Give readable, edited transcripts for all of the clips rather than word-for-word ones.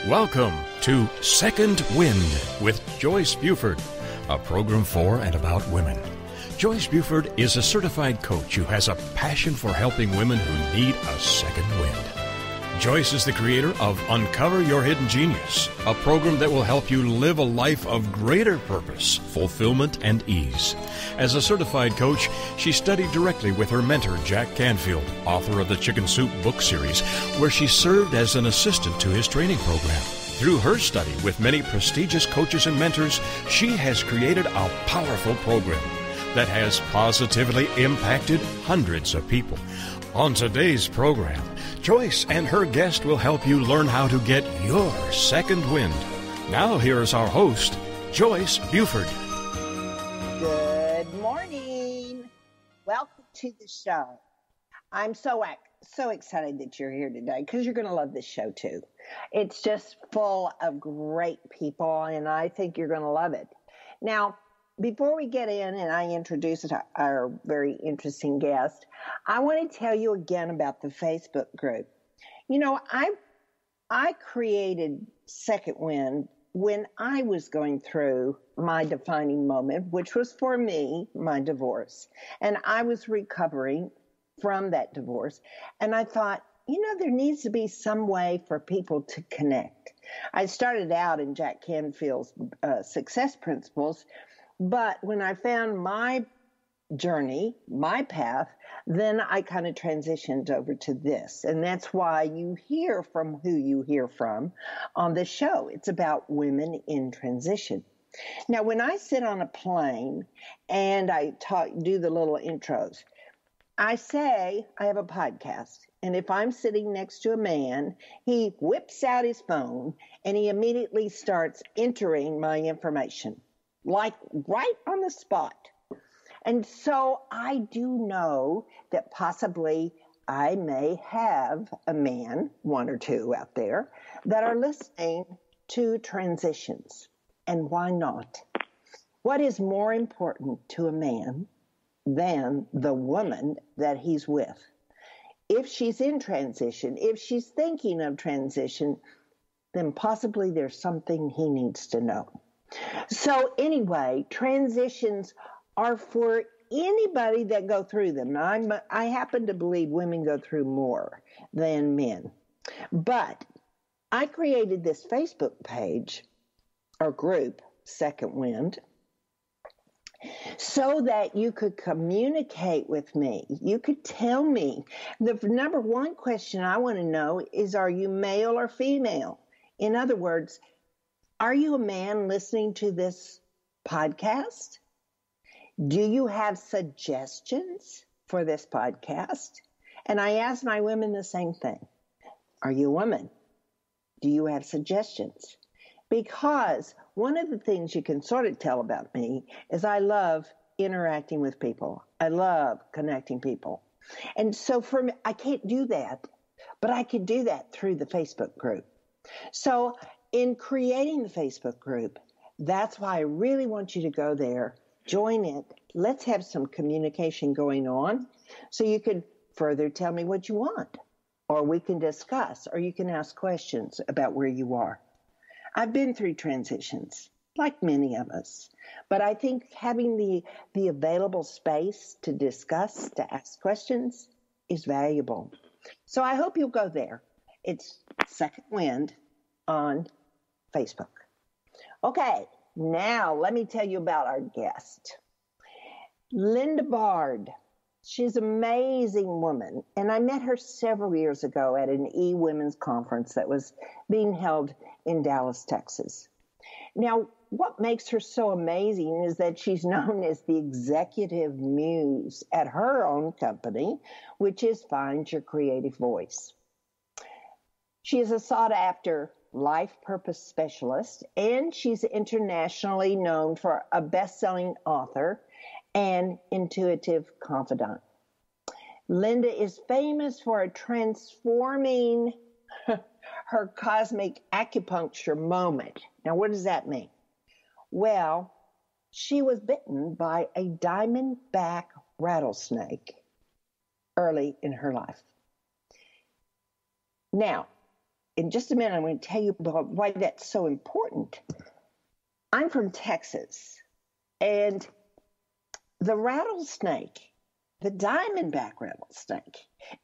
Welcome to Second Wind with Joyce Buford, a program for and about women. Joyce Buford is a certified coach who has a passion for helping women who need a second wind. Joyce is the creator of Uncover Your Hidden Genius, a program that will help you live a life of greater purpose, fulfillment, and ease. As a certified coach, she studied directly with her mentor, Jack Canfield, author of the Chicken Soup book series, where she served as an assistant to his training program. Through her study with many prestigious coaches and mentors, she has created a powerful program that has positively impacted hundreds of people. On today's program, Joyce and her guest will help you learn how to get your second wind. Now here is our host, Joyce Buford. Good morning. Welcome to the show. I'm so excited that you're here today because you're going to love this show too. It's just full of great people, and I think you're going to love it. Now, before we get in and I introduce our very interesting guest, I want to tell you again about the Facebook group. You know, I created Second Wind when I was going through my defining moment, which was for me, my divorce. And I was recovering from that divorce. And I thought, you know, there needs to be some way for people to connect. I started out in Jack Canfield's Success Principles, but when I found my journey, my path, then I kind of transitioned over to this. And that's why you hear from who you hear from on this show. It's about women in transition. Now, when I sit on a plane and I do the little intros, I say I have a podcast. And if I'm sitting next to a man, he whips out his phone and he immediately starts entering my information, like right on the spot. And so I do know that possibly I may have a man, one or two out there, that are listening to transitions. And why not? What is more important to a man than the woman that he's with? If she's in transition, if she's thinking of transition, then possibly there's something he needs to know. So anyway, transitions are for anybody that go through them. I happen to believe women go through more than men. But I created this Facebook page or group, Second Wind, so that you could communicate with me. You could tell me. The number one question I want to know is, are you male or female? In other words, are you a man listening to this podcast? Do you have suggestions for this podcast? And I ask my women the same thing. Are you a woman? Do you have suggestions? Because one of the things you can sort of tell about me is I love interacting with people. I love connecting people. And so for me, I can't do that, but I could do that through the Facebook group. So in creating the Facebook group, that's why I really want you to go there, join it. Let's have some communication going on so you can further tell me what you want, or we can discuss, or you can ask questions about where you are. I've been through transitions, like many of us, but I think having the available space to discuss, to ask questions is valuable. So I hope you'll go there. It's Second Wind on Facebook. Okay, now let me tell you about our guest, Linda Bard. She's an amazing woman, and I met her several years ago at an E-Women's conference that was being held in Dallas, Texas. Now, what makes her so amazing is that she's known as the executive muse at her own company, which is Find Your Creative Voice. She is a sought-after life purpose specialist, and she's internationally known for a best-selling author and intuitive confidant. Linda is famous for transforming her cosmic acupuncture moment. Now, what does that mean? Well, she was bitten by a diamondback rattlesnake early in her life. Now, in just a minute, I'm going to tell you about why that's so important. I'm from Texas, and the rattlesnake, the diamondback rattlesnake,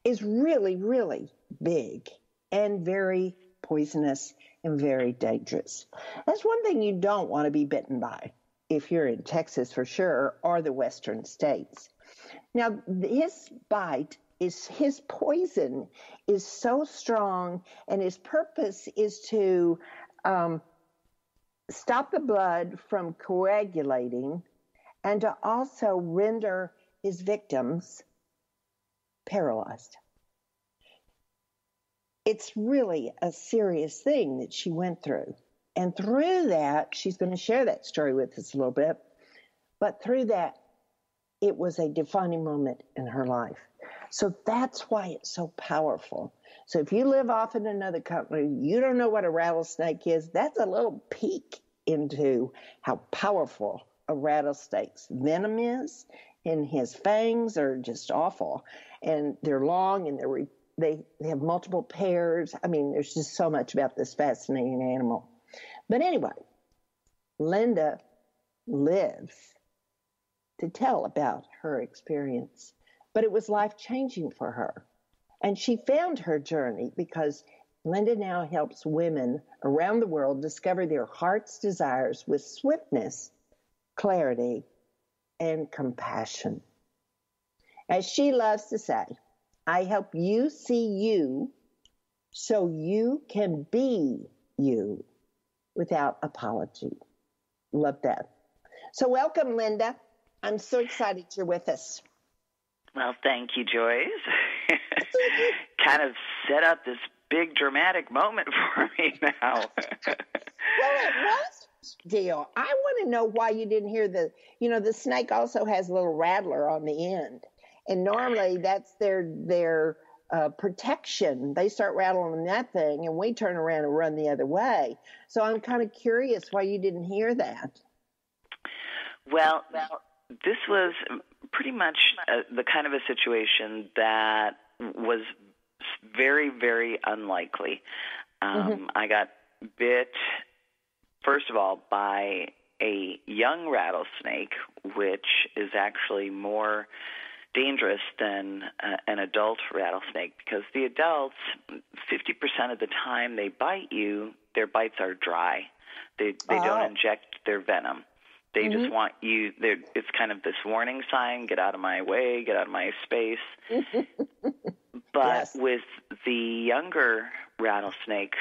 is really, really big and very poisonous and very dangerous. That's one thing you don't want to be bitten by if you're in Texas for sure, or the western states. Now, his poison is so strong, and his purpose is to stop the blood from coagulating and to also render his victims paralyzed. It's really a serious thing that she went through. And through that, she's going to share that story with us a little bit, but through that, it was a defining moment in her life. So that's why it's so powerful. So if you live off in another country, you don't know what a rattlesnake is, that's a little peek into how powerful a rattlesnake's venom is, and his fangs are just awful. And they're long, and they have multiple pairs. I mean, there's just so much about this fascinating animal. But anyway, Linda lives to tell about her experience. But it was life-changing for her. And she found her journey because Linda now helps women around the world discover their heart's desires with swiftness, clarity, and compassion. As she loves to say, I help you see you so you can be you without apology. Love that. So welcome, Linda. I'm so excited you're with us. Well, thank you, Joyce. Kind of set up this big dramatic moment for me now. Well, it was deal. I want to know why you didn't hear the snake also has a little rattler on the end. And normally that's their protection. They start rattling that thing, and we turn around and run the other way. So I'm kind of curious why you didn't hear that. Well, this was pretty much the kind of a situation that was very, very unlikely. I got bit, first of all, by a young rattlesnake, which is actually more dangerous than an adult rattlesnake, because the adults, 50% of the time they bite you, their bites are dry. They don't inject their venom. They just want you, it's kind of this warning sign, get out of my way, get out of my space. But with the younger rattlesnakes,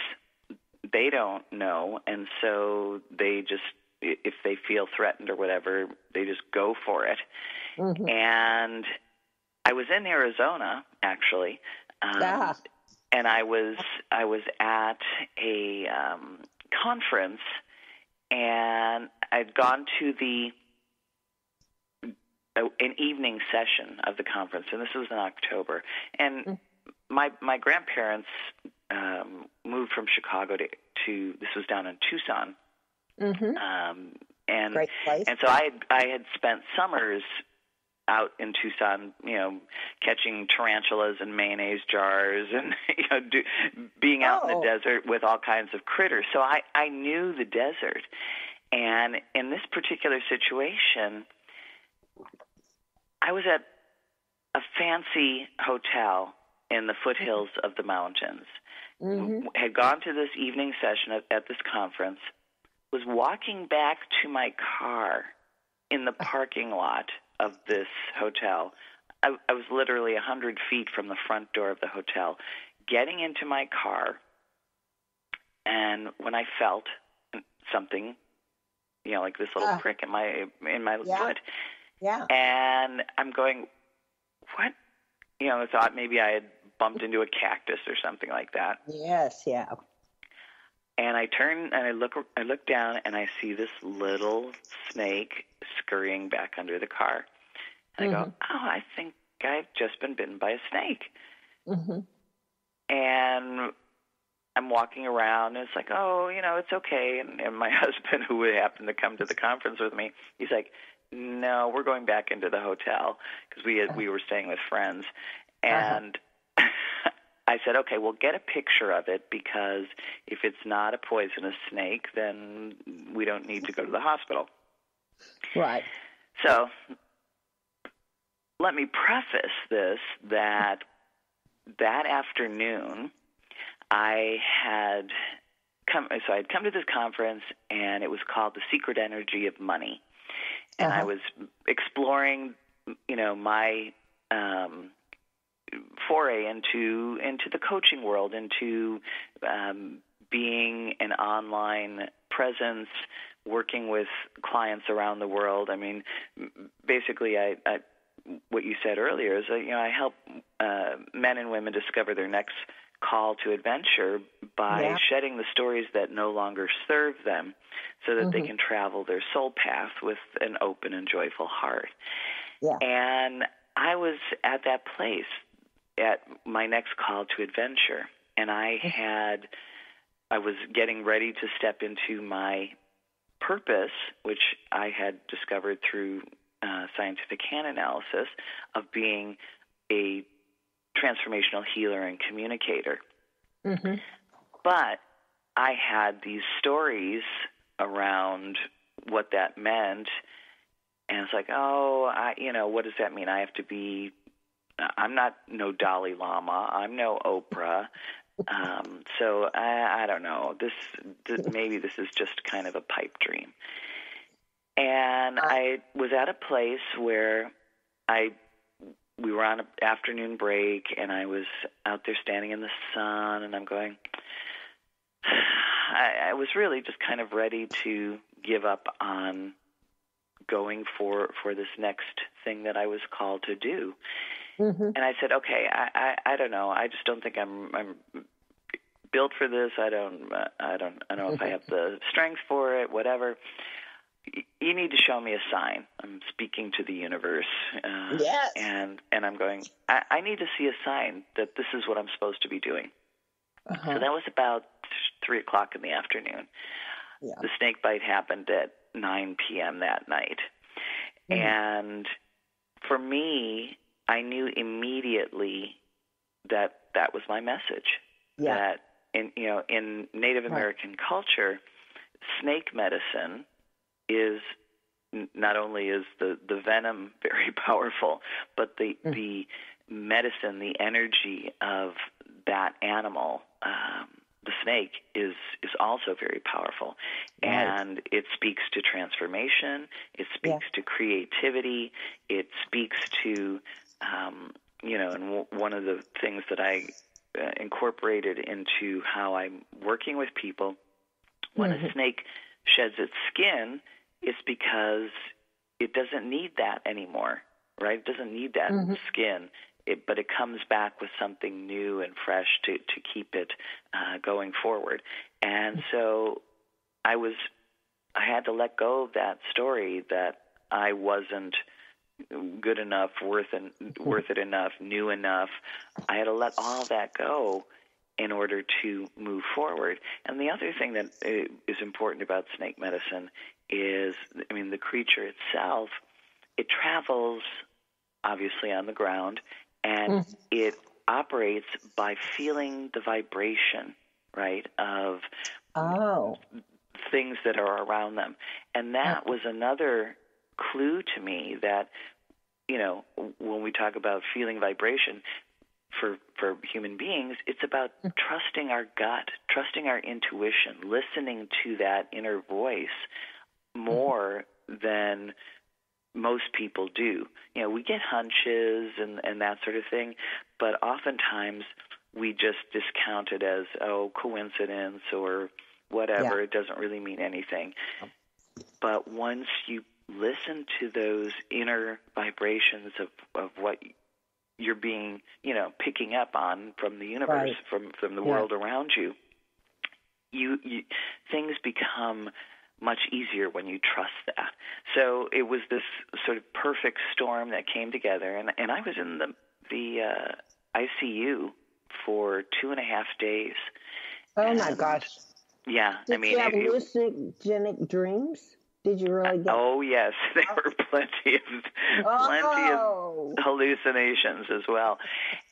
they don't know, and so they just, if they feel threatened or whatever, they just go for it. And I was in Arizona, actually, and I was at a conference, and I'd gone to an evening session of the conference, and this was in October. And my grandparents moved from Chicago to this was down in Tucson. And great place. And so I had spent summers out in Tucson, catching tarantulas in mayonnaise jars, and being out in the desert with all kinds of critters. So I knew the desert. And in this particular situation, I was at a fancy hotel in the foothills of the mountains. Had gone to this evening session at this conference, was walking back to my car in the parking lot of this hotel. I was literally 100 feet from the front door of the hotel, getting into my car, and when I felt something, like this little prick in my foot, and I'm going, what? I thought maybe I had bumped into a cactus or something like that. Yes, yeah. And I turn and I look down, and I see this little snake scurrying back under the car. And I go, I think I've just been bitten by a snake. And I'm walking around, and it's like, it's okay. And my husband, who happened to come to the conference with me, he's like, no, we're going back into the hotel, because we were staying with friends. And I said, okay, well, get a picture of it, because if it's not a poisonous snake, then we don't need to go to the hospital. Right. So let me preface this that afternoon I'd come to this conference, and it was called The Secret Energy of Money. And I was exploring, my foray into the coaching world, into being an online presence, working with clients around the world. I mean, basically, I what you said earlier is that, I help men and women discover their next call to adventure by shedding the stories that no longer serve them, so that they can travel their soul path with an open and joyful heart. Yeah. And I was at that place at my next call to adventure, and I was getting ready to step into my purpose, which I had discovered through scientific hand analysis, of being a transformational healer and communicator. But I had these stories around what that meant, and it's like, what does that mean? I'm not no Dalai Lama, I'm no Oprah, so I don't know. Maybe this is just kind of a pipe dream. And I was at a place where we were on an afternoon break, and I was out there standing in the sun, and I'm going, I was really just kind of ready to give up on going for this next thing that I was called to do. And I said, okay, I don't know. I just don't think I'm built for this. I don't know if I have the strength for it, whatever. You need to show me a sign. I'm speaking to the universe. Yes. And I'm going, I need to see a sign that this is what I'm supposed to be doing. So that was about 3 o'clock in the afternoon. Yeah. The snake bite happened at 9 p.m. that night. And for me, I knew immediately that was my message. Yeah. That in Native American culture, snake medicine is not only is the venom very powerful, but the medicine, the energy of that animal, the snake, is also very powerful. Right. And it speaks to transformation. It speaks to creativity. It speaks to, and one of the things that I incorporated into how I'm working with people, when a snake sheds its skin, it's because it doesn't need that anymore, right? It doesn't need that skin, but it comes back with something new and fresh to keep it going forward. And so I had to let go of that story that I wasn't good enough, worth it enough, new enough. I had to let all that go in order to move forward. And the other thing that is important about snake medicine is, the creature itself, it travels obviously on the ground, and it operates by feeling the vibration, right, of things that are around them. And that was another clue to me that, when we talk about feeling vibration, for human beings, it's about trusting our gut, trusting our intuition, listening to that inner voice more than most people do. We get hunches and that sort of thing, but oftentimes we just discount it as, coincidence or whatever. Yeah. It doesn't really mean anything. But once you listen to those inner vibrations of what you're being, picking up on from the universe, from the world around you, you things become much easier when you trust that. So it was this sort of perfect storm that came together, and I was in the ICU for 2.5 days. Oh my gosh! Yeah, Did you have hallucinogenic dreams? Did you really get? Oh yes, there were plenty of hallucinations as well.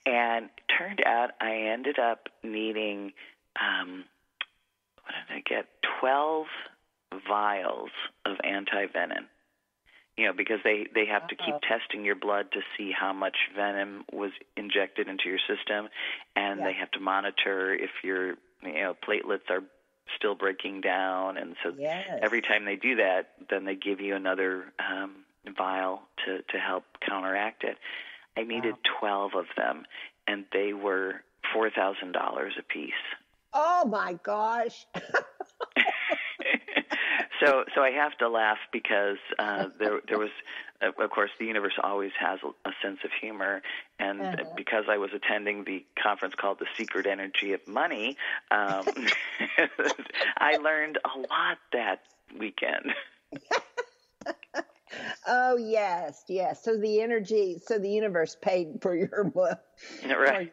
And turned out I ended up needing, what did I get, 12 vials of anti-venom. Because they have to keep testing your blood to see how much venom was injected into your system, and they have to monitor if your platelets are still breaking down. And so every time they do that, then they give you another vial to help counteract it. I needed 12 of them, and they were $4,000 a piece. Oh my gosh. So I have to laugh because there was, of course, the universe always has a sense of humor, and because I was attending the conference called The Secret Energy of Money, I learned a lot that weekend. Oh, yes. So the universe paid for your book. Right.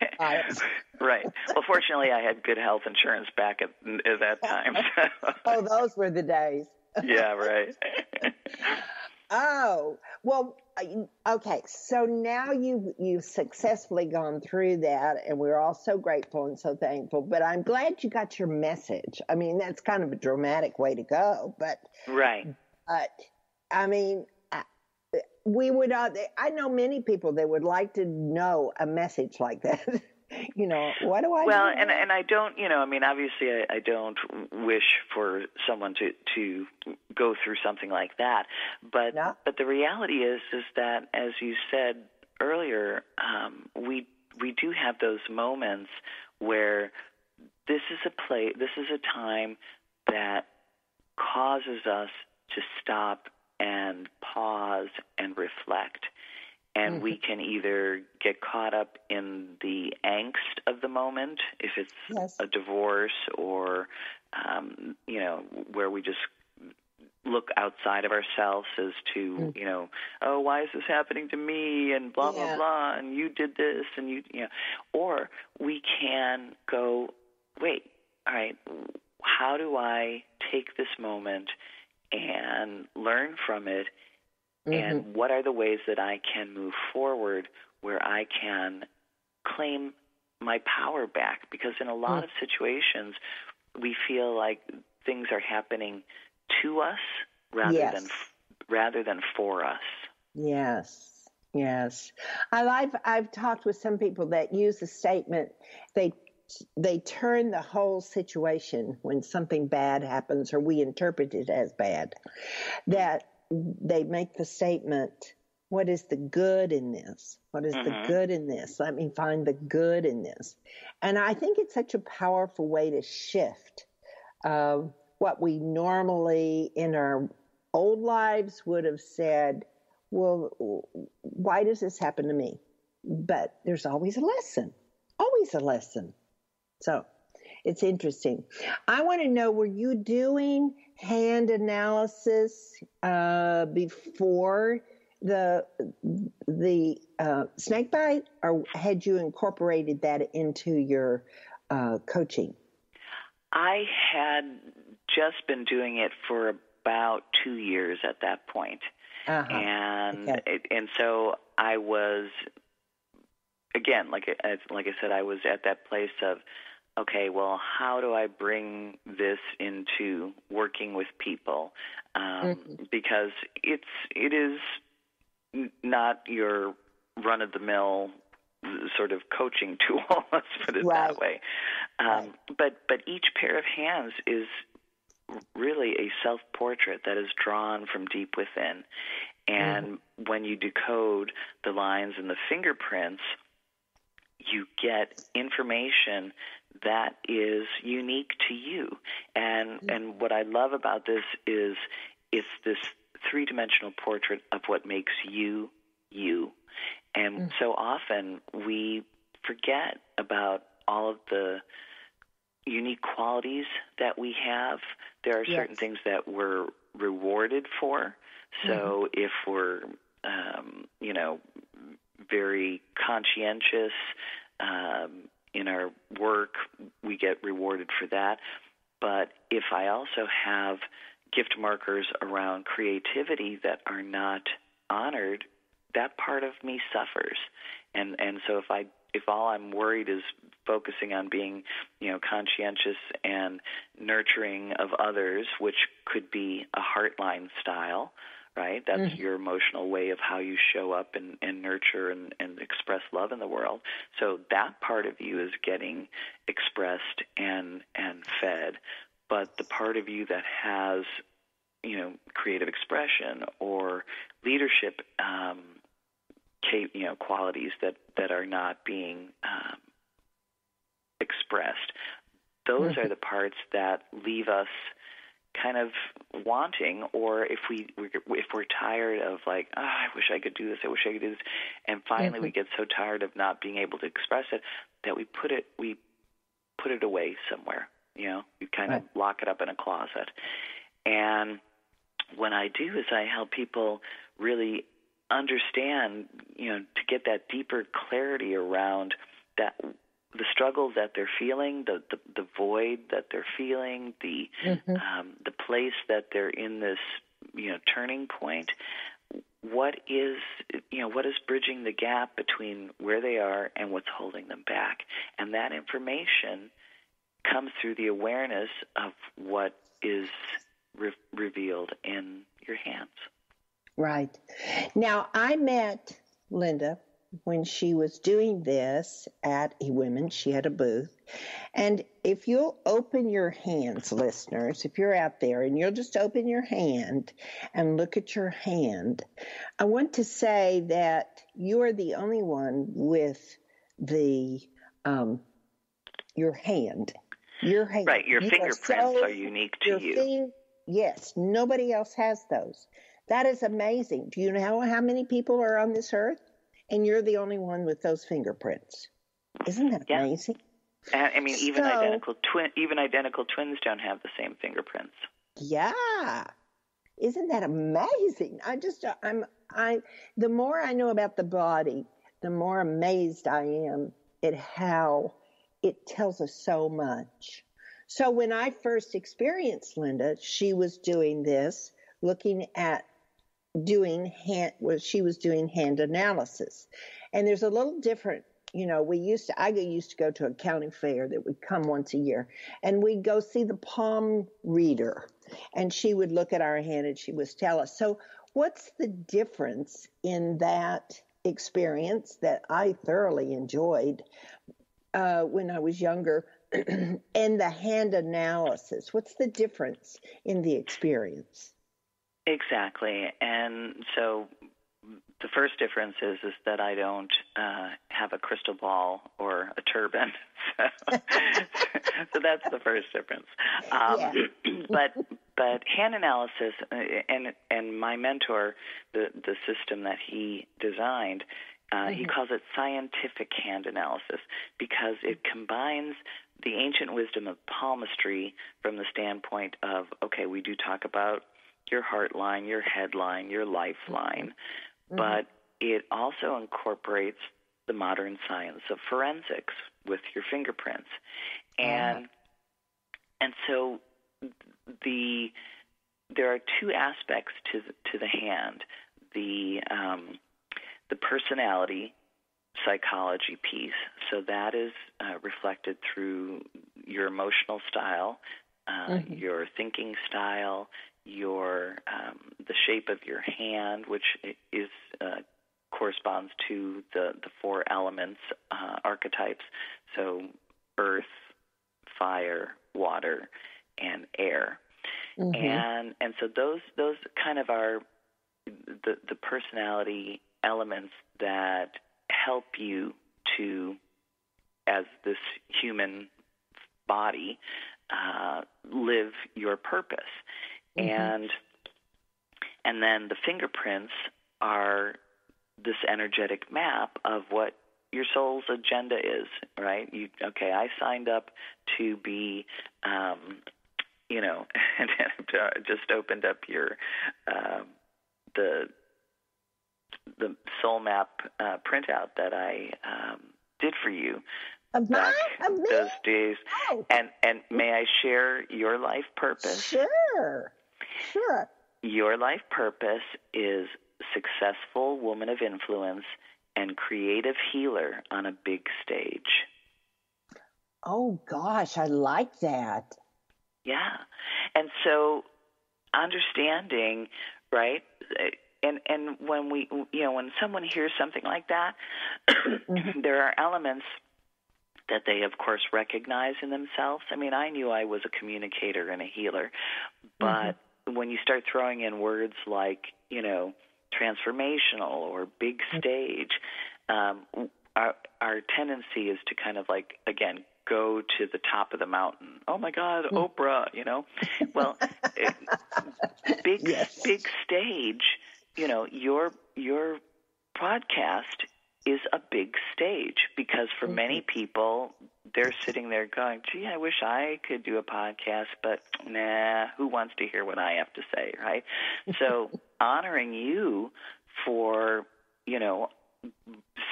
Right. Well, fortunately, I had good health insurance back at that time. Oh, those were the days. Yeah, right. Oh, well, okay. So now you've successfully gone through that, and we're all so grateful and so thankful. But I'm glad you got your message. I mean, that's kind of a dramatic way to go, but right. But I mean, we would. I know many people that would like to know a message like that. What do I? Well, do? and I don't. Obviously, I don't wish for someone to go through something like that. But the reality is that, as you said earlier, we do have those moments where this is a time that causes us to stop and pause and reflect. And we can either get caught up in the angst of the moment, if it's a divorce or, where we just look outside of ourselves as to, oh, why is this happening to me, and blah, blah, blah, and you did this, and or we can go, wait, all right, how do I take this moment and learn from it? And what are the ways that I can move forward where I can claim my power back? Because in a lot of situations, we feel like things are happening to us rather than for us. Yes. I've talked with some people that use the statement, they turn the whole situation when something bad happens, or we interpret it as bad, that they make the statement, what is the good in this? What is the good in this? Let me find the good in this. And I think it's such a powerful way to shift what we normally in our old lives would have said, well, why does this happen to me? But there's always a lesson. So it's interesting. I want to know, were you doing hand analysis before the snake bite, or had you incorporated that into your coaching? I had just been doing it for about 2 years at that point. And so I was, again, like I said, I was at that place of, okay, well, how do I bring this into working with people? Because it is not your run-of-the-mill sort of coaching tool, let's put it that way. But each pair of hands is really a self-portrait that is drawn from deep within. And when you decode the lines and the fingerprints, you get information that is unique to you. And what I love about this is it's this three-dimensional portrait of what makes you, you. And so often we forget about all of the unique qualities that we have. There are certain things that we're rewarded for. So if we're, very conscientious in our work, we get rewarded for that. But if I also have gift markers around creativity that are not honored, that part of me suffers. And so if all I'm worried is focusing on being, conscientious and nurturing of others, which could be a heartline style, right? That's your emotional way of how you show up and nurture and express love in the world. So that part of you is getting expressed and fed. But the part of you that has, creative expression or leadership, qualities that are not being expressed, those are the parts that leave us kind of wanting, or if we're tired of like, I wish I could do this, and finally we get so tired of not being able to express it that we put it away somewhere. We kind of lock it up in a closet. And what I do is I help people really understand, to get that deeper clarity around that, the struggles that they're feeling, the void that they're feeling, the place that they're in this, turning point. What is bridging the gap between where they are and what's holding them back? And that information comes through the awareness of what is revealed in your hands. Right. Now, I met Linda when she was doing this at eWomen. She had a booth. And if you'll open your hands, listeners, if you're out there and you'll just open your hand and look at your hand, I want to say that you are the only one with the your hand. Your hand. Right, your fingerprints are unique to you. Yes, nobody else has those. That is amazing. Do you know how many people are on this earth? And you're the only one with those fingerprints. Isn't that amazing? I mean, even identical twins don't have the same fingerprints. Yeah. Isn't that amazing? The more I know about the body, the more amazed I am at how it tells us so much. So when I first experienced Linda, she was doing this, she was doing hand analysis. And there's a little different, I used to go to a county fair that would come once a year, and we'd go see the palm reader, and she would look at our hand and she would tell us. So what's the difference in that experience that I thoroughly enjoyed when I was younger and the hand analysis? What's the difference in the experience? Exactly. And so the first difference is that I don't have a crystal ball or a turban. So that's the first difference. But hand analysis, and my mentor, the system that he designed, he calls it scientific hand analysis, because it combines the ancient wisdom of palmistry from the standpoint of, okay, we do talk about your heart line, your head line, your lifeline, but it also incorporates the modern science of forensics with your fingerprints. And so there are two aspects to the hand. The personality psychology piece, so that is reflected through your emotional style, your thinking style, your the shape of your hand, which is corresponds to the four elements archetypes, so earth, fire, water, and air. And so those kind of are the personality elements that help you to, as this human body, live your purpose. And then the fingerprints are this energetic map of what your soul's agenda is, right? I signed up to be, and just opened up your the soul map printout that I did for you back those days. Oh. And may I share your life purpose? Sure. Your life purpose is successful woman of influence and creative healer on a big stage. Oh, gosh, I like that. Yeah. And so understanding, right, and when we, when someone hears something like that, there are elements that they, of course, recognize in themselves. I mean, I knew I was a communicator and a healer, but when you start throwing in words like, transformational or big stage, our tendency is to kind of like, again, go to the top of the mountain. Oh my God, Oprah, Well, big stage, your podcast is a big stage, because for many people, they're sitting there going, gee, I wish I could do a podcast, but nah, who wants to hear what I have to say, right? So honoring you for,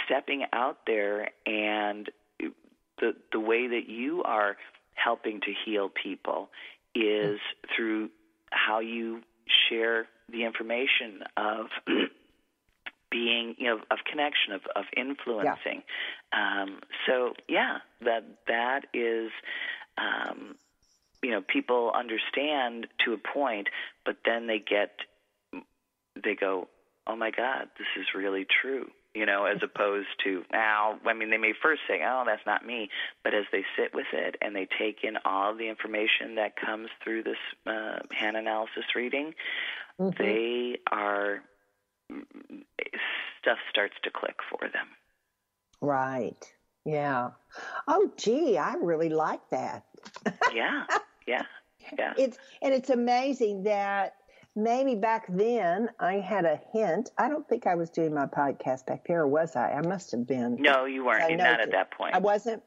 stepping out there, and the way that you are helping to heal people is through how you share the information of being, of connection, of influencing. That is, people understand to a point, but then they go, oh my God, this is really true. As opposed to, they may first say, oh, that's not me. But as they sit with it and they take in all the information that comes through this hand analysis reading, they are, stuff starts to click for them. Right. Yeah. Oh, gee, I really like that. Yeah. It's amazing that maybe back then I had a hint. I don't think I was doing my podcast back there, or was I? I must have been. No, you weren't. You're not at that point. I wasn't.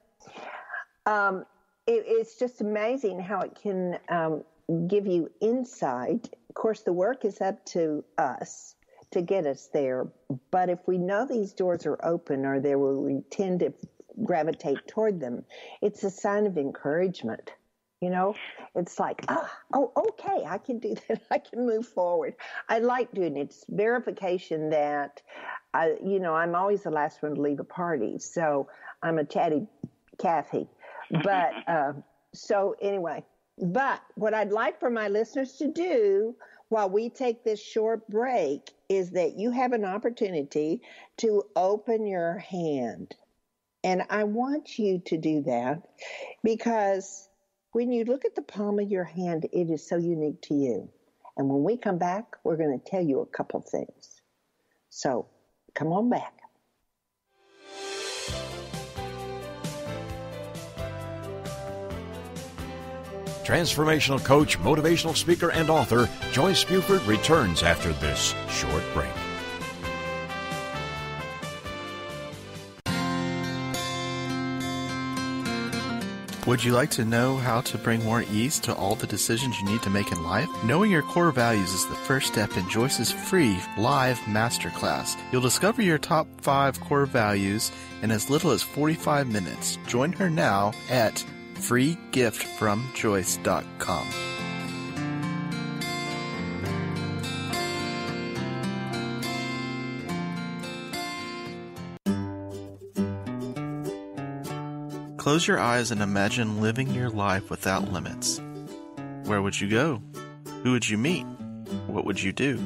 It's just amazing how it can give you insight. Of course, the work is up to us to get us there. But if we know these doors are open, or we tend to gravitate toward them, it's a sign of encouragement. It's like, okay, I can do that. I can move forward. I like doing it. It's verification that, I'm always the last one to leave a party. So I'm a chatty Kathy. But so anyway, but what I'd like for my listeners to do while we take this short break is that you have an opportunity to open your hand. And I want you to do that because when you look at the palm of your hand, it is so unique to you. And when we come back, we're going to tell you a couple things. So come on back. Transformational coach, motivational speaker, and author Joyce Buford returns after this short break. Would you like to know how to bring more ease to all the decisions you need to make in life? Knowing your core values is the first step in Joyce's free live masterclass. You'll discover your top 5 core values in as little as 45 minutes. Join her now at freegiftfromjoyce.com. Close your eyes and imagine living your life without limits. Where would you go? Who would you meet? What would you do?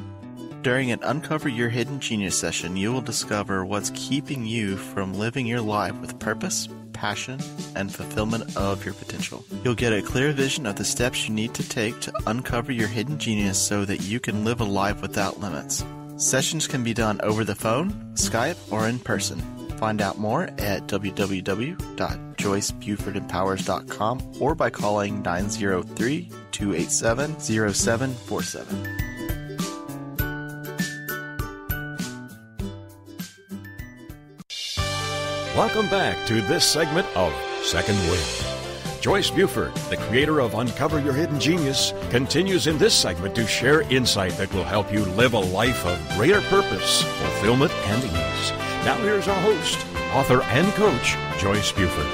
During an Uncover Your Hidden Genius session, you will discover what's keeping you from living your life with purpose, passion, and fulfillment of your potential. You'll get a clear vision of the steps you need to take to uncover your hidden genius so that you can live a life without limits. Sessions can be done over the phone, Skype, or in person. Find out more at www.joycebufordempowers.com or by calling 903-287-0747. Welcome back to this segment of Second Wind. Joyce Buford, the creator of Uncover Your Hidden Genius, continues in this segment to share insight that will help you live a life of greater purpose, fulfillment, and ease. Now here's our host, author and coach, Joyce Buford.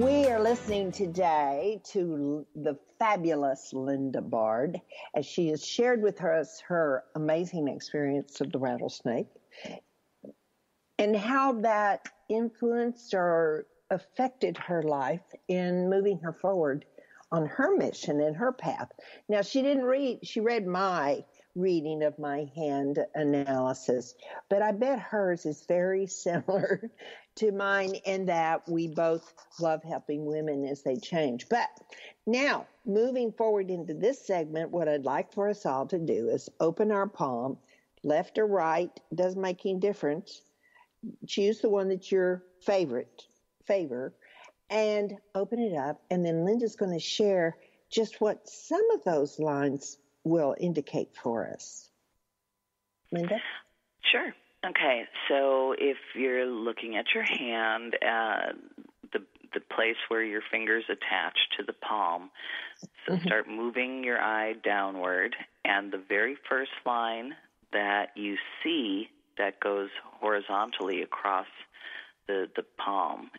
We are listening today to the fabulous Linda Bard as she has shared with us her amazing experience of the rattlesnake. and how that influenced or affected her life in moving her forward on her mission and her path. Now, she read my reading of my hand analysis, but I bet hers is very similar to mine in that we both love helping women as they change. But now, moving forward into this segment, what I'd like for us all to do is open our palm, left or right, doesn't make any difference. Choose the one that's your favor, and open it up. And then Linda's going to share just what some of those lines will indicate for us. Linda? Sure. Okay. So if you're looking at your hand, the place where your fingers attach to the palm, so start moving your eye downward, and the very first line that you see that goes horizontally across the palm,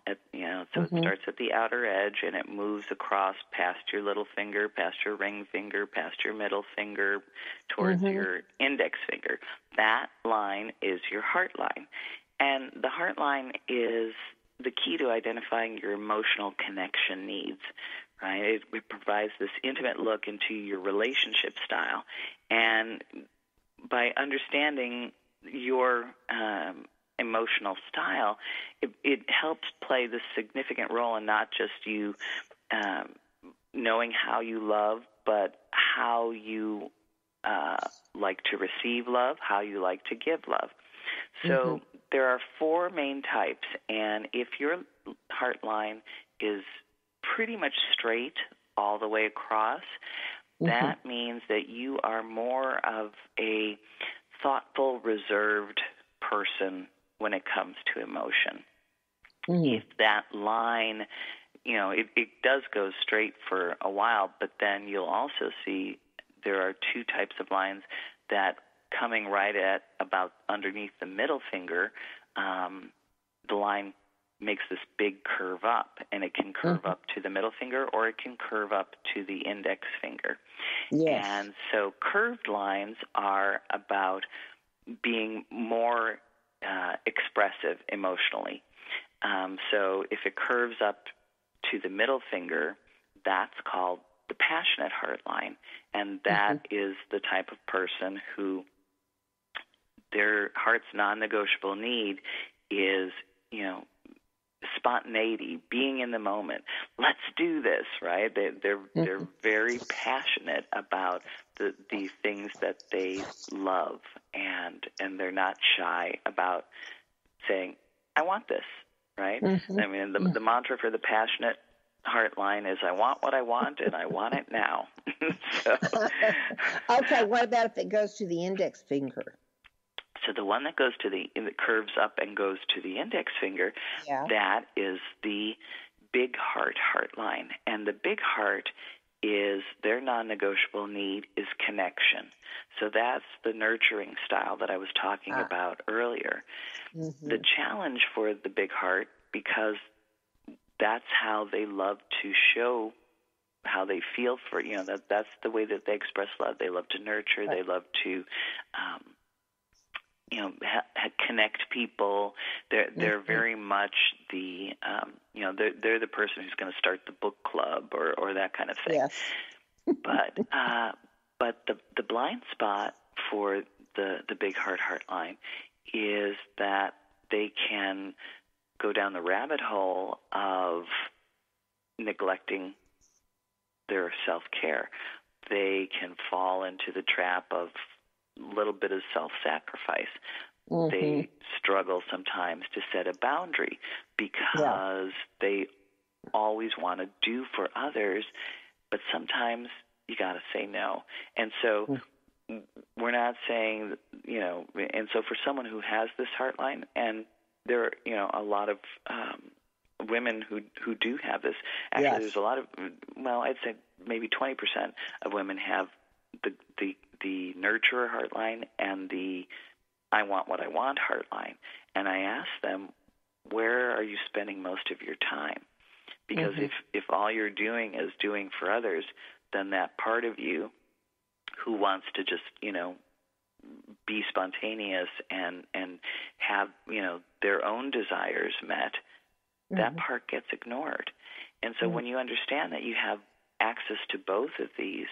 so it starts at the outer edge and it moves across past your little finger, past your ring finger, past your middle finger, towards your index finger. That line is your heart line. And the heart line is the key to identifying your emotional connection needs, right? It provides this intimate look into your relationship style. And by understanding your emotional style, it helps play this significant role in not just you knowing how you love, but how you like to receive love, how you like to give love. So there are 4 main types, and if your heart line is pretty much straight all the way across, that means that you are more of a thoughtful, reserved person when it comes to emotion. If that line, it does go straight for a while, but then you'll also see there are 2 types of lines that coming right at about underneath the middle finger, the line makes this big curve up, and it can curve up to the middle finger or it can curve up to the index finger. Yes. And so curved lines are about being more expressive emotionally. So if it curves up to the middle finger, that's called the passionate heart line, and that is the type of person who their heart's non-negotiable need is, spontaneity, being in the moment. Let's do this, right? They're very passionate about the things that they love, and they're not shy about saying, "I want this," right? I mean, the mantra for the passionate heart line is, "I want what I want, and I want it now." Okay, what about if it goes to the index finger? So the one that goes that curves up and goes to the index finger, that is the big heart line. And the big heart is their non-negotiable need is connection. So that's the nurturing style that I was talking about earlier. The challenge for the big heart, because that's how they love to show how they feel for, that's the way that they express love. They love to nurture. They love to, connect people. They're very much the, they're the person who's going to start the book club or that kind of thing. Yes. But the blind spot for the big heart line is that they can go down the rabbit hole of neglecting their self-care. They can fall into the trap of a little bit of self-sacrifice. They struggle sometimes to set a boundary because they always want to do for others, but sometimes you got to say no. And so we're not saying, and so for someone who has this heart line, and there are, a lot of women who do have this. Actually, there's a lot of, I'd say maybe 20% of women have the nurturer heart line and the I want what I want heart line. And I ask them, where are you spending most of your time? Because if all you're doing is doing for others, then that part of you who wants to just, be spontaneous and have, their own desires met, that part gets ignored. And so when you understand that you have access to both of these,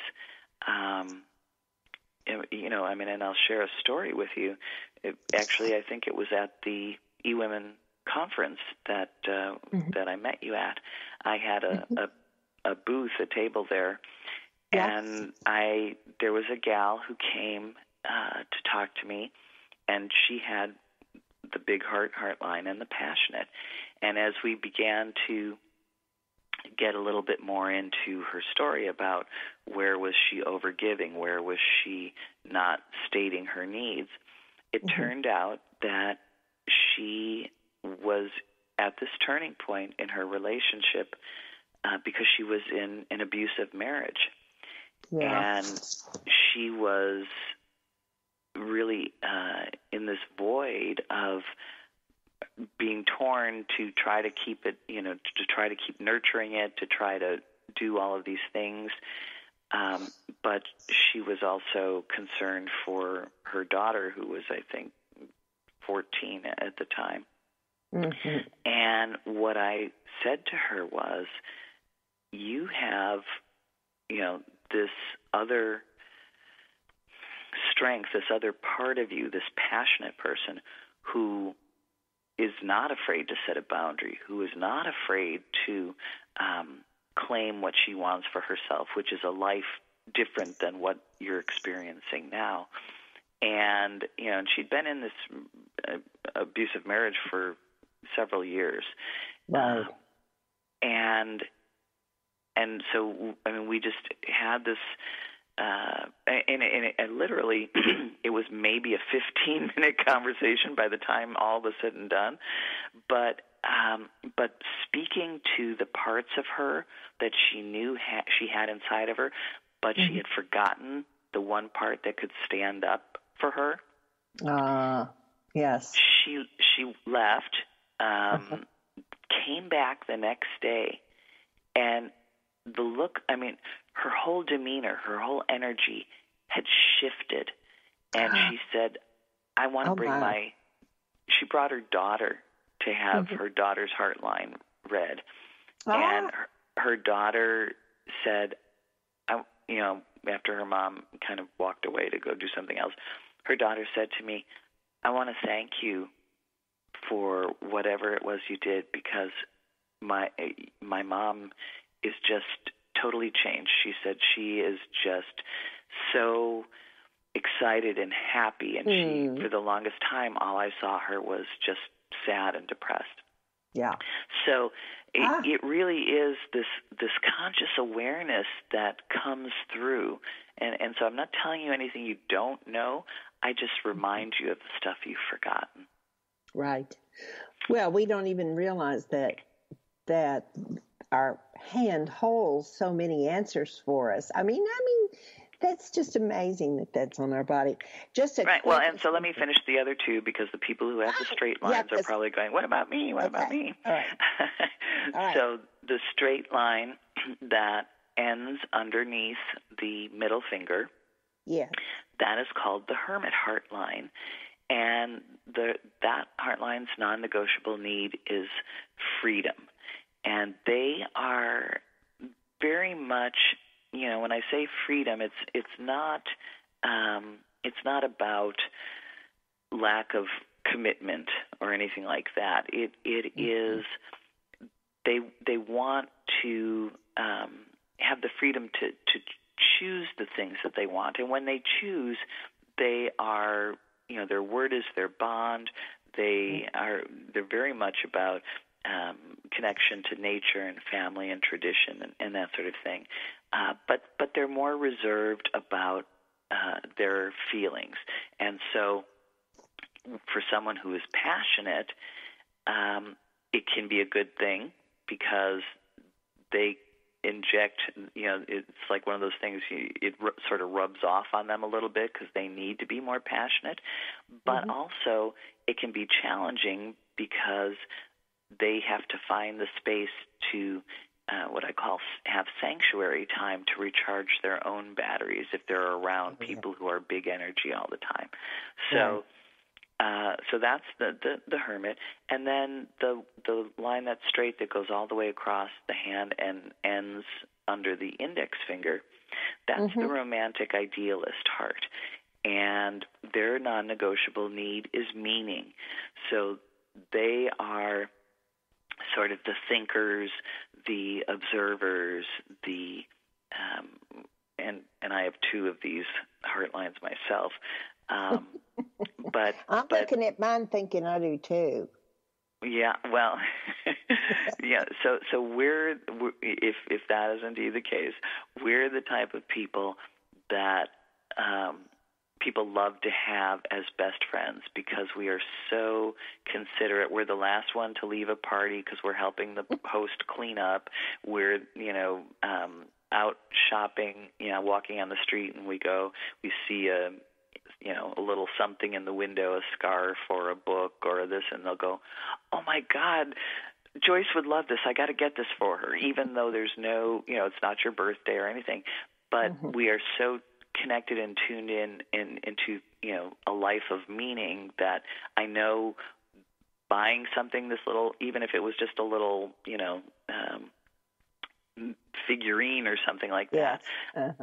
and I'll share a story with you. Actually, I think it was at the eWomen conference that I met you at. I had a booth, a table there, and there was a gal who came to talk to me, and she had the big heart line and the passionate. And as we began to get a little bit more into her story about where was she overgiving, where was she not stating her needs, it turned out that she was at this turning point in her relationship because she was in an abusive marriage. Yeah. And she was really in this void of being torn to try to keep it, to try to keep nurturing it, to try to do all of these things. But she was also concerned for her daughter, who was, I think, 14 at the time. Mm-hmm. And what I said to her was, you have, this other strength, this other part of you, this passionate person who is not afraid to set a boundary, who is not afraid to claim what she wants for herself, which is a life different than what you're experiencing now. And, and she'd been in this abusive marriage for several years. Right. And so, we just had this, and literally, it was maybe a 15-minute conversation by the time all was said and done. But speaking to the parts of her that she knew she had inside of her, but she had forgotten the one part that could stand up for her. Yes. She left, came back the next day, and the look, her whole demeanor, her whole energy had shifted. And she said, I want to bring she brought her daughter to have her daughter's heart line read. And her daughter said, after her mom kind of walked away to go do something else, her daughter said to me, I want to thank you for whatever it was you did, because my mom is just totally changed. She said she is just so excited and happy, and she, for the longest time, all I saw her was just sad and depressed. Yeah. So it really is this conscious awareness that comes through, and so I'm not telling you anything you don't know. I just remind you of the stuff you've forgotten. Right. Well, we don't even realize that our hand holds so many answers for us. That's just amazing that's on our body. Right. Well, and so let me finish the other two, because the people who have the straight lines are probably going, what about me? What about me? All right. All right. So the straight line that ends underneath the middle finger, that is called the hermit heart line. And that heart line's non-negotiable need is freedom. And they are very much, when I say freedom, it's not about lack of commitment or anything like that. It is they want to have the freedom to choose the things that they want, and when they choose, they are, their word is their bond. They're very much about connection to nature and family and tradition and that sort of thing. But they're more reserved about their feelings. And so for someone who is passionate, it can be a good thing, because they inject, it's like one of those things, it sort of rubs off on them a little bit because they need to be more passionate. But also it can be challenging because they have to find the space to what I call have sanctuary time to recharge their own batteries if they're around people who are big energy all the time. So so that's the hermit, and then the line that's straight that goes all the way across the hand and ends under the index finger. That's the romantic idealist heart, and their non-negotiable need is meaning. So they are sort of the thinkers, the observers, the and I have two of these heart lines myself. But I'm looking at mine thinking I do too. Yeah, well, yeah. So we're if that is indeed the case, we're the type of people that people love to have as best friends because we are so considerate. We're the last one to leave a party because we're helping the host clean up. We're out shopping, walking on the street, and we see a little something in the window, a scarf or a book or this, and they'll go, "Oh my God, Joyce would love this. I got to get this for her," even though there's no, it's not your birthday or anything. But we are so connected and tuned into a life of meaning that I know buying something this little, even if it was just a little, figurine or something like that,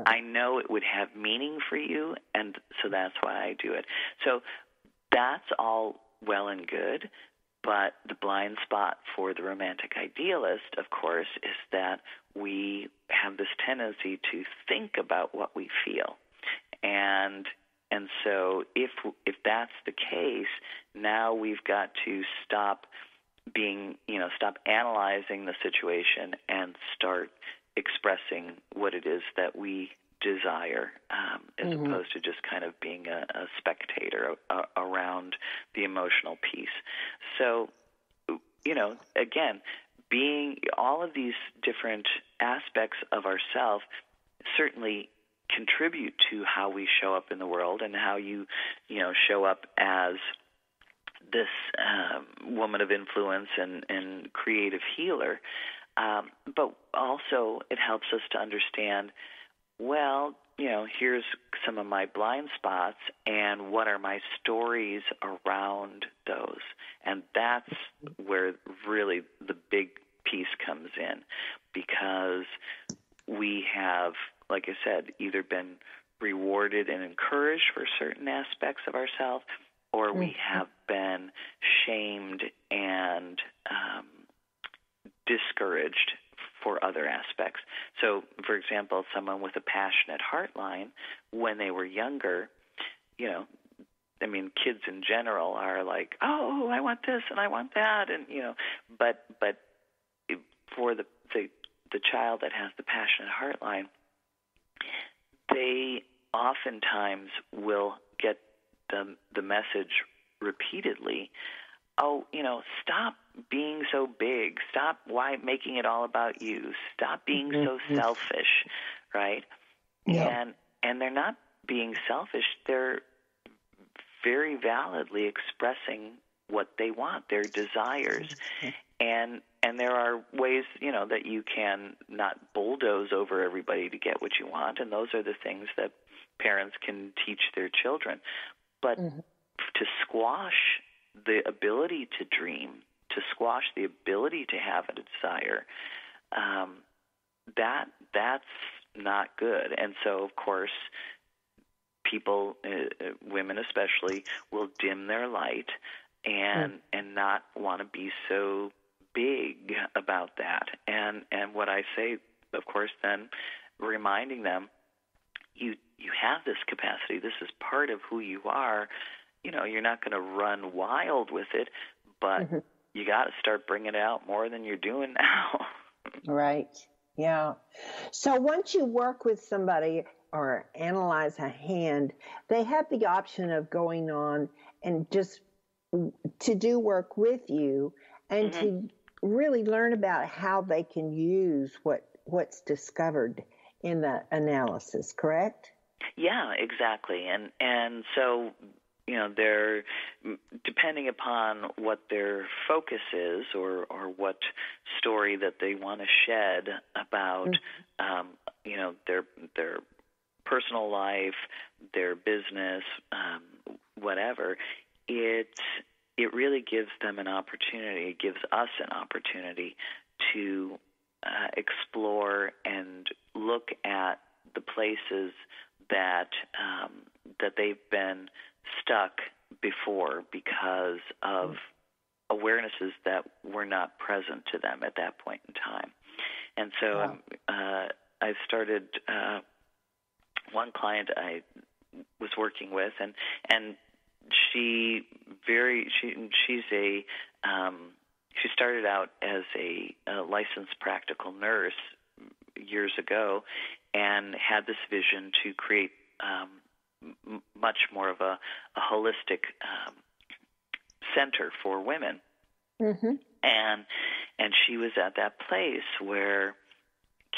I know it would have meaning for you, and so that's why I do it. So that's all well and good, but the blind spot for the romantic idealist, of course, is that we have this tendency to think about what we feel. And so if that's the case, now we've got to stop analyzing the situation and start expressing what it is that we desire, as opposed to just kind of being a spectator around the emotional piece. So, again, being all of these different aspects of ourself certainly contribute to how we show up in the world and how you show up as this woman of influence and creative healer. But also it helps us to understand, well, here's some of my blind spots and what are my stories around those. And that's where really the big piece comes in, because we have, like I said, either been rewarded and encouraged for certain aspects of ourselves, or we have been shamed and discouraged for other aspects. So, for example, someone with a passionate heart line, when they were younger, kids in general are like, "Oh, I want this and I want that," and but for the child that has the passionate heart line, they oftentimes will get the message repeatedly, "Oh, stop being so big. Stop making it all about you. Stop being so selfish," right? Yeah. And they're not being selfish. They're very validly expressing what they want, their desires. And there are ways, that you can not bulldoze over everybody to get what you want, and those are the things that parents can teach their children. But to squash the ability to dream, to squash the ability to have a desire, that's not good. And so, of course, people, women especially, will dim their light and not want to be so big about that. And what I say, of course, then reminding them, you have this capacity. This is part of who you are. You're not going to run wild with it, but you got to start bringing it out more than you're doing now. Right. Yeah. So once you work with somebody or analyze a hand, they have the option of going on and just to do work with you and to really learn about how they can use what's discovered in the analysis, correct? Yeah, exactly. And so they're depending upon what their focus is or what story that they want to shed about, their personal life, their business, whatever. It really gives them an opportunity. It gives us an opportunity to explore and look at the places that they've been stuck before because of awarenesses that were not present to them at that point in time. And so I started one client I was working with, and she started out as a licensed practical nurse years ago and had this vision to create much more of a holistic center for women. Mm-hmm. And she was at that place where,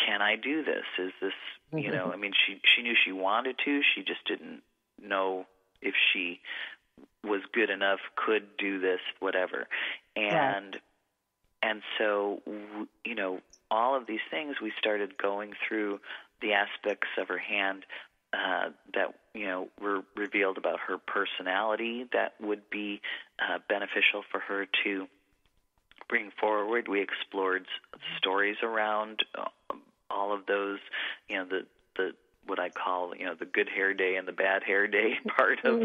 can I do this? Is this, she knew she wanted to, she just didn't know if she was good enough, could do this, whatever. And so, all of these things, we started going through the aspects of her hand that, were revealed about her personality that would be beneficial for her to bring forward. We explored stories around all of those, the what I call, the good hair day and the bad hair day part of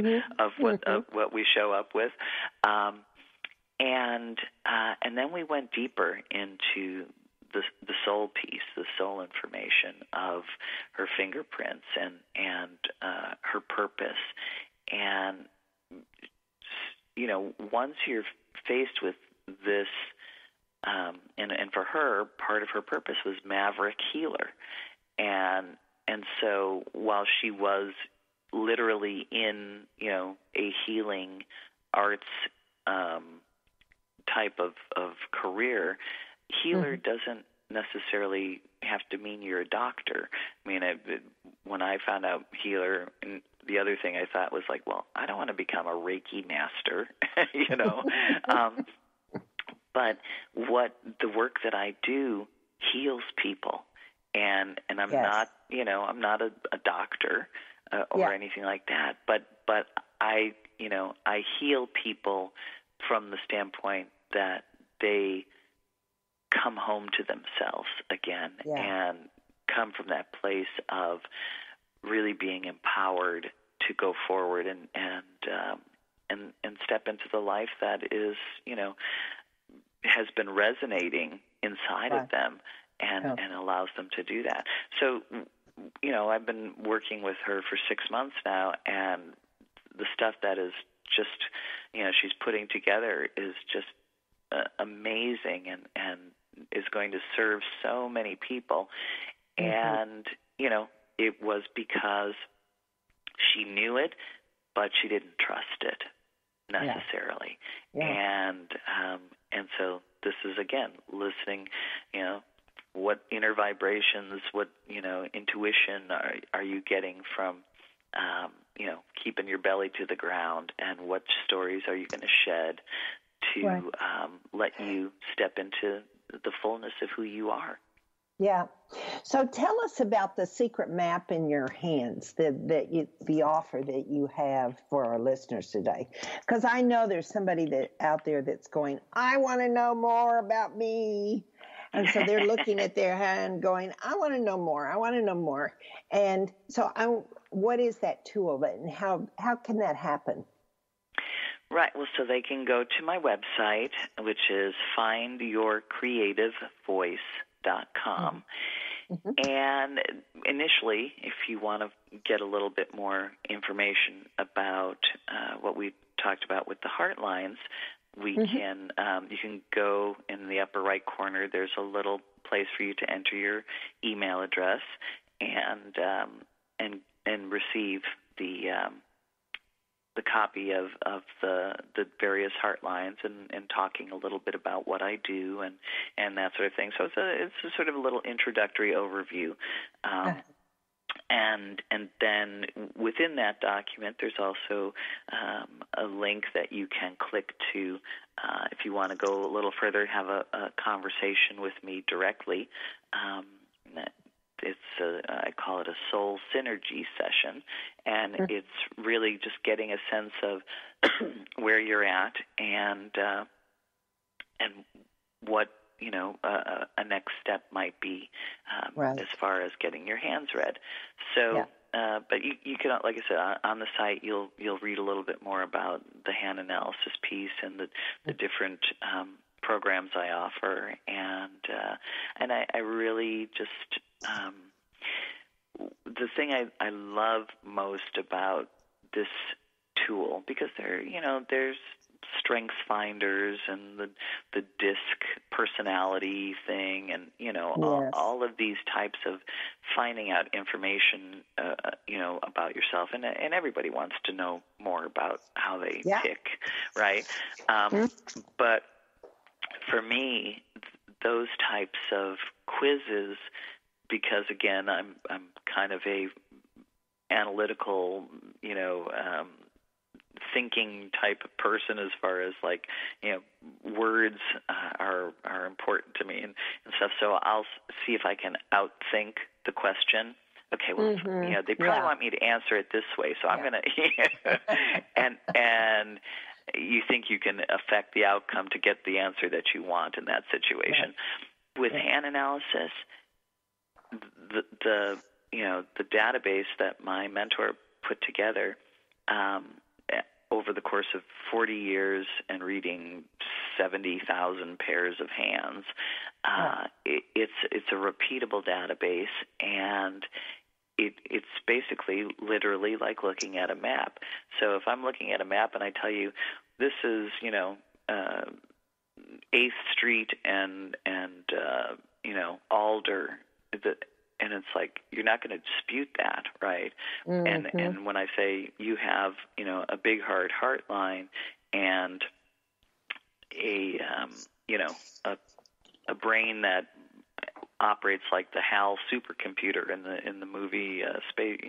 what we show up with. And then we went deeper into the soul piece, the soul information of her fingerprints and her purpose. And, once you're faced with this, and for her, part of her purpose was Maverick Healer. And so while she was literally in, a healing arts type of career, healer doesn't necessarily have to mean you're a doctor. I mean, when I found out healer, and the other thing I thought was like, well, I don't want to become a Reiki master, but what the work that I do heals people. And I'm not, I'm not a doctor or anything like that, but I heal people from the standpoint that they come home to themselves again and come from that place of really being empowered to go forward and step into the life that is, has been resonating inside of them and allows them to do that. So, I've been working with her for 6 months now, and the stuff that is just, she's putting together is just amazing and is going to serve so many people. And, it was because she knew it, but she didn't trust it necessarily. And so this is, again, listening, what inner vibrations, what, intuition are you getting from, keeping your belly to the ground, and what stories are you going to shed to let you step into the fullness of who you are. Yeah. So tell us about the secret map in your hands, the offer that you have for our listeners today. Because I know there's somebody out there that's going, I want to know more about me. And so they're looking at their hand going, I want to know more. I want to know more. And so what is that tool, and how can that happen? Right. Well, so they can go to my website, which is findyourcreativevoice.com. And initially, if you want to get a little bit more information about what we talked about with the heart lines, we can you can go in the upper right corner. There's a little place for you to enter your email address and receive the copy of the various heart lines and talking a little bit about what I do and that sort of thing. So it's a sort of a little introductory overview. And then within that document, there's also a link that you can click to if you want to go a little further, have a conversation with me directly. I call it a soul synergy session, and it's really just getting a sense of where you're at and what a next step might be as far as getting your hands read. So, but you can, like I said, on the site you'll read a little bit more about the hand analysis piece and the different programs I offer, and I really just the thing I love most about this tool, because there's strengths finders and the DISC personality thing, and all of these types of finding out information about yourself, and everybody wants to know more about how they pick, right? But for me, those types of quizzes, because again I'm kind of a analytical thinking type of person, as far as words are important to me and stuff. So I'll see if I can outthink the question. Okay, well, they probably want me to answer it this way, so I'm going to, and you think you can affect the outcome to get the answer that you want in that situation. Right. With hand analysis, the database that my mentor put together, over the course of 40 years and reading 70,000 pairs of hands, it's a repeatable database, and it's basically literally like looking at a map. So if I'm looking at a map and I tell you this is 8th Street and Alder, and it's like, you're not going to dispute that, right? And when I say you have, a big hard heart line and a brain that operates like the HAL supercomputer in the movie Space,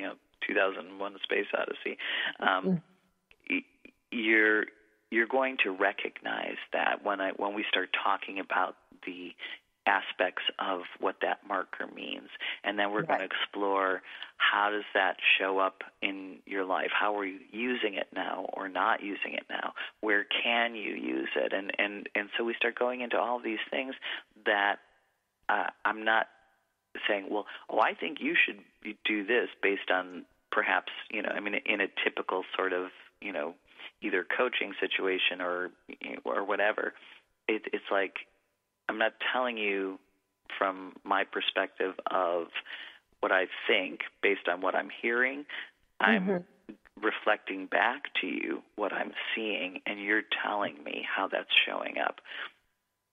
2001: A Space Odyssey, you're going to recognize that when we start talking about the aspects of what that marker means. And then we're going to explore, how does that show up in your life? How are you using it now or not using it now? Where can you use it? And so we start going into all these things that I'm not saying, I think you should do this based on perhaps, in a typical sort of, either coaching situation or whatever. It's like, I'm not telling you from my perspective of what I think based on what I'm hearing. I'm reflecting back to you what I'm seeing, and you're telling me how that's showing up.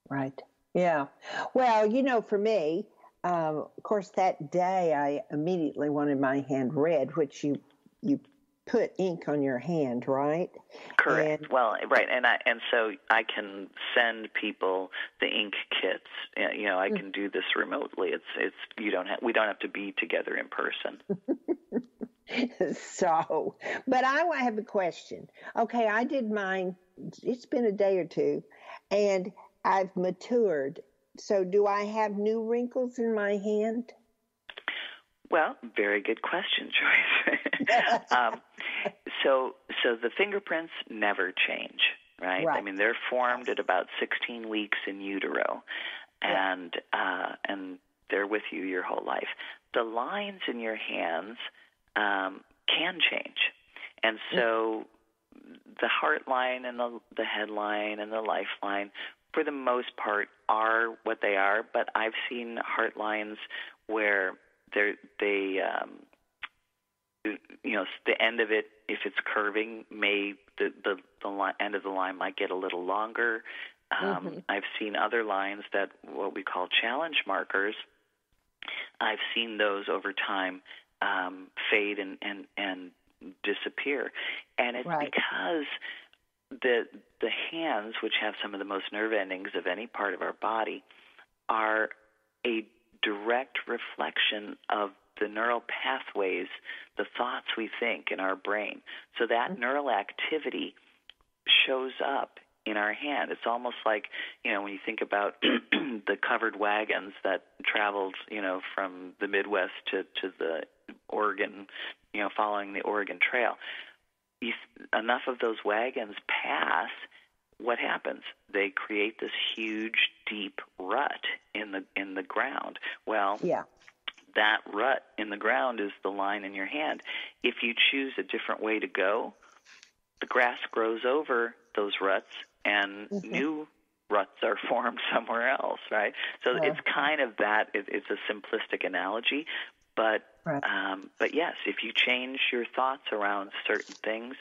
Right. Yeah. Well, for me, of course, that day I immediately wanted my hand read, which you put ink on your hand, right? Correct. And so I can send people the ink kits. I can do this remotely. We don't have to be together in person. So, but I have a question. Okay, I did mine. It's been a day or two, and I've matured. So, do I have new wrinkles in my hand? Well, very good question, Joyce. So the fingerprints never change, right? I mean, they're formed at about 16 weeks in utero, and they're with you your whole life. The lines in your hands can change, and so the heart line and the head line and the lifeline, for the most part, are what they are. But I've seen heart lines where the end of it, if it's curving, the end of the line might get a little longer. I've seen other lines that what we call challenge markers. I've seen those over time fade and disappear, and it's because the hands, which have some of the most nerve endings of any part of our body, are a direct reflection of the neural pathways, the thoughts we think in our brain. So that neural activity shows up in our hand. It's almost like, when you think about the covered wagons that traveled, from the Midwest to the Oregon, following the Oregon Trail. Enough of those wagons pass, what happens? They create this huge, deep rut in the ground. Well, that rut in the ground is the line in your hand. If you choose a different way to go, the grass grows over those ruts, and new ruts are formed somewhere else, right? So it's kind of that. It's a simplistic analogy, but yes, if you change your thoughts around certain things,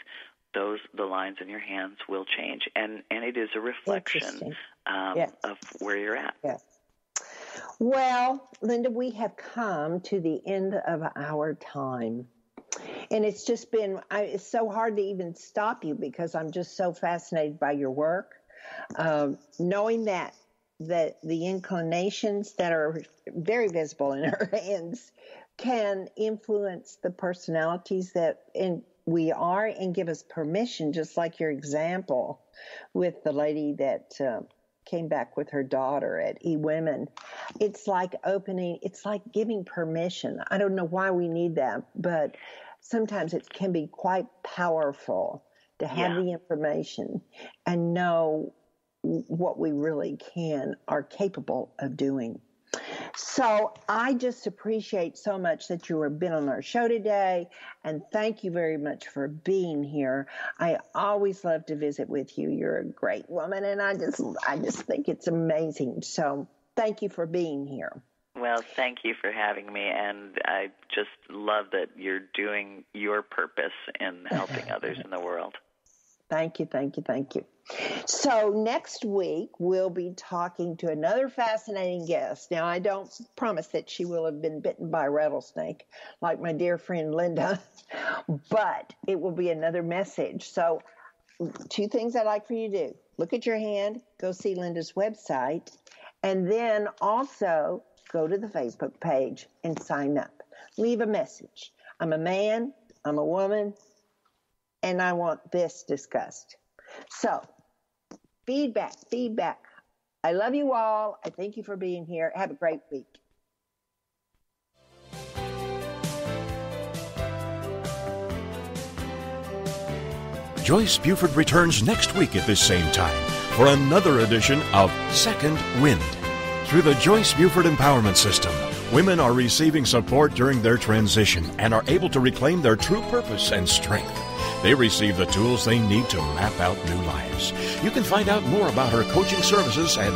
the lines in your hands will change, and it is a reflection of where you're at. Yes. Well, Linda, we have come to the end of our time. And it's just been, it's so hard to even stop you because I'm just so fascinated by your work. Knowing that the inclinations that are very visible in our hands can influence the personalities that we are and give us permission, just like your example with the lady that came back with her daughter at eWomen. It's like giving permission. I don't know why we need that, but sometimes it can be quite powerful to have the information and know what we really are capable of doing. So I just appreciate so much that you have been on our show today, and thank you very much for being here. I always love to visit with you. You're a great woman, and I just think it's amazing. So thank you for being here. Well, thank you for having me, and I just love that you're doing your purpose in helping others in the world. Thank you, thank you, thank you. So next week, we'll be talking to another fascinating guest. Now, I don't promise that she will have been bitten by a rattlesnake like my dear friend Linda, but it will be another message. So 2 things I'd like for you to do. Look at your hand, go see Linda's website, and then also go to the Facebook page and sign up. Leave a message. I'm a man, I'm a woman, and I want this discussed. So, feedback. I love you all. I thank you for being here. Have a great week. Joyce Buford returns next week at this same time for another edition of Second Wind. Through the Joyce Buford Empowerment System, women are receiving support during their transition and are able to reclaim their true purpose and strength. They receive the tools they need to map out new lives. You can find out more about her coaching services at